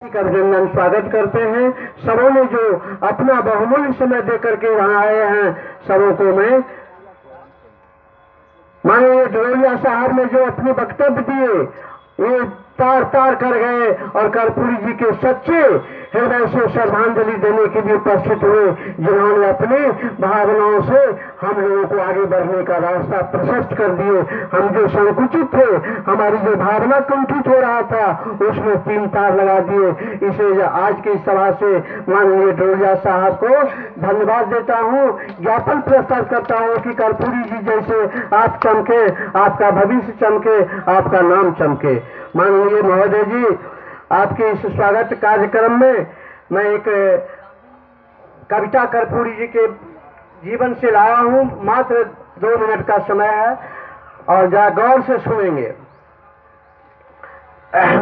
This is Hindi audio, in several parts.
का अभिनंदन स्वागत करते हैं। सबों ने जो अपना बहुमूल्य समय देकर के यहाँ आए हैं, सबों को मैं माननीय ढोलिया साहब ने जो अपने वक्तव्य दिए, ये तार तार कर गए और कर्पूरी जी के सच्चे हृदय से श्रद्धांजलि देने के लिए उपस्थित हुए, जिन्होंने अपनी भावनाओं से हम लोगों को आगे बढ़ने का रास्ता प्रशस्त कर दिए। हम जो संकुचित थे, हमारी जो भावना कुंठित हो रहा था, उसमें 3 तार लगा दिए। इसे आज की सभा से माननीय ढोलिया साहब को धन्यवाद देता हूँ, ज्ञापन प्रस्तुत करता हूँ कि कर्पूरी जी जैसे आप चमके, आपका भविष्य चमके, आपका नाम चमके। माननीय महोदय जी, आपके इस स्वागत कार्यक्रम में मैं एक कविता कर्पूरी जी के जीवन से लाया हूं। मात्र 2 मिनट का समय है और जरा गौर से सुनेंगे।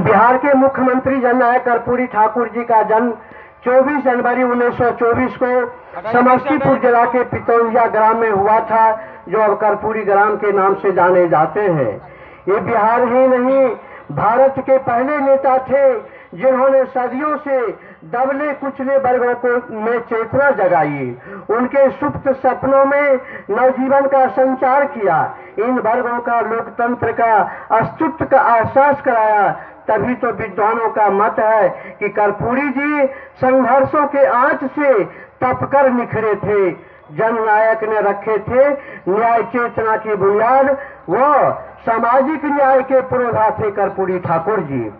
बिहार के मुख्यमंत्री जननायक कर्पूरी ठाकुर जी का जन्म 24 जनवरी 1924 को समस्तीपुर जिला के पितौलिया ग्राम में हुआ था, जो अब कर्पूरी ग्राम के नाम से जाने जाते हैं। ये बिहार ही नहीं, भारत के पहले नेता थे जिन्होंने सदियों से दबले कुचले वर्गों को में चेतना जगाई, उनके सुप्त सपनों में नवजीवन का संचार किया, इन वर्गों का लोकतंत्र का अस्तित्व का एहसास कराया। तभी तो विद्वानों का मत है कि कर्पूरी जी संघर्षों के आंच से तपकर निखरे थे। जननायक ने रखे थे न्याय चेतना की बुनियाद, वो सामाजिक न्याय के पुरोधा थे कर्पूरी ठाकुर जी।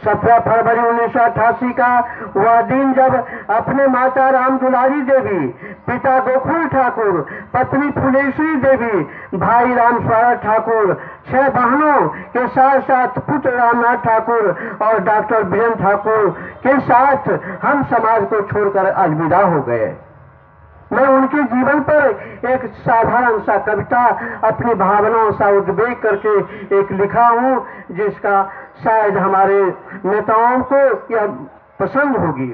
17 फरवरी 1988 का वह दिन जब अपने माता राम दुलारी देवी, पिता गोकुल ठाकुर, पत्नी फुलेश्वरी देवी, भाई राम स्वराज ठाकुर, 6 बहनों के साथ साथ पुत्र रामनाथ ठाकुर और डॉक्टर बीरेंद्र ठाकुर के साथ हम समाज को छोड़कर अलविदा हो गए। मैं उनके जीवन पर एक साधारण सा कविता अपनी भावनाओं सा उद्वेग करके एक लिखा हूँ, जिसका शायद हमारे नेताओं को यह पसंद होगी।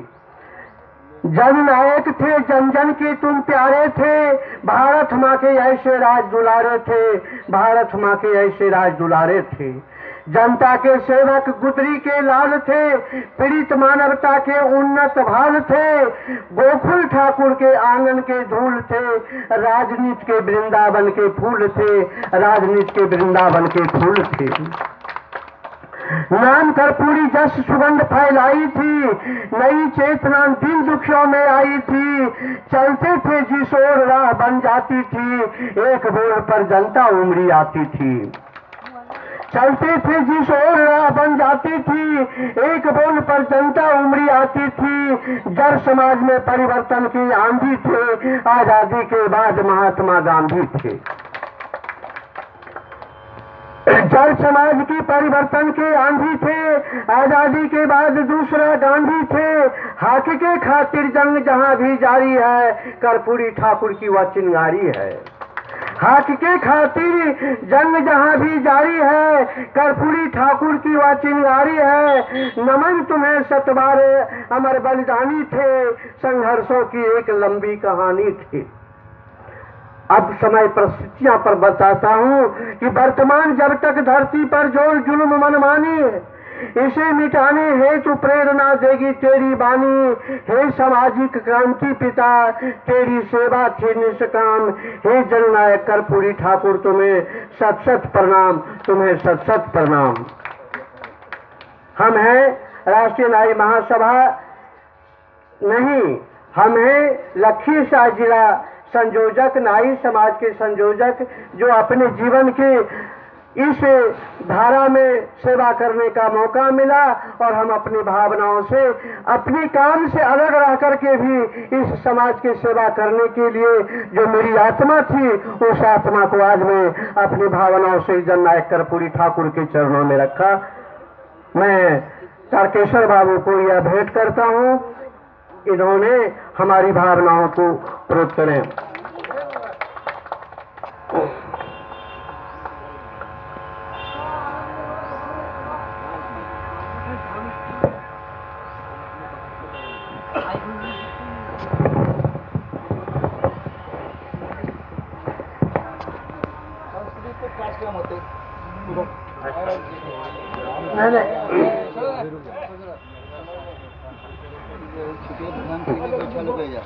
जननायक थे, जन जन के तुम प्यारे थे, भारत माँ के ऐसे राज दुलारे थे, भारत माँ के ऐसे राज दुलारे थे। जनता के सेवक गुदरी के लाल थे, पीड़ित मानवता के उन्नत भाल थे, गोकुल ठाकुर के आंगन के धूल थे, राजनीति के वृंदावन के फूल थे, राजनीति के वृंदावन के फूल थे। नाम कर्पूरी जस सुगंध फैलाई थी, नई चेतना दिन दुखियों में आई थी, चलते थे जिस ओर राह बन जाती थी, एक बोल पर जनता उमड़ी आती थी। चलते थे जिस ओर राह बन जाती थी, एक बोल पर जनता उमड़ी आती थी। जड़ समाज में परिवर्तन की आंधी थे, आजादी के बाद महात्मा गांधी थे। जड़ समाज की परिवर्तन के आंधी थे, आजादी के बाद दूसरा गांधी थे। हक के खातिर जंग जहां भी जारी है, कर्पूरी ठाकुर की वह चिंगारी है। हक के खातिर जंग जहां भी जारी है, कर्पूरी ठाकुर की वह चिंगारी है। नमन तुम्हें सतबारे अमर बलिदानी थे, संघर्षों की एक लंबी कहानी थी। अब समय परिस्थितियां पर बताता हूं कि वर्तमान जब तक धरती पर जो जुल्म मनमानी है, इसे मिटाने हेतु प्रेरणा देगी तेरी बानी। हे सामाजिक क्रांति पिता, तेरी सेवा थी निष्काम। हे जननायक कर्पूरी ठाकुर, तुम्हें सत सत प्रणाम, तुम्हें सत सत प्रणाम। हम हैं राष्ट्रीय नारी महासभा नहीं, हम हैं लखीसराय जिला संयोजक, नारी समाज के संयोजक, जो अपने जीवन के इस धारा में सेवा करने का मौका मिला और हम अपनी भावनाओं से, अपने काम से अलग रह करके भी इस समाज की सेवा करने के लिए जो मेरी आत्मा थी, उस आत्मा को आज मैं अपनी भावनाओं से जननायक कर्पूरी ठाकुर के चरणों में रखा। मैं तारकेश्वर बाबू को यह भेंट करता हूँ, इन्होंने हमारी भावनाओं को प्रोत करें। छुट्टी भगवान के लिए चालू किया जा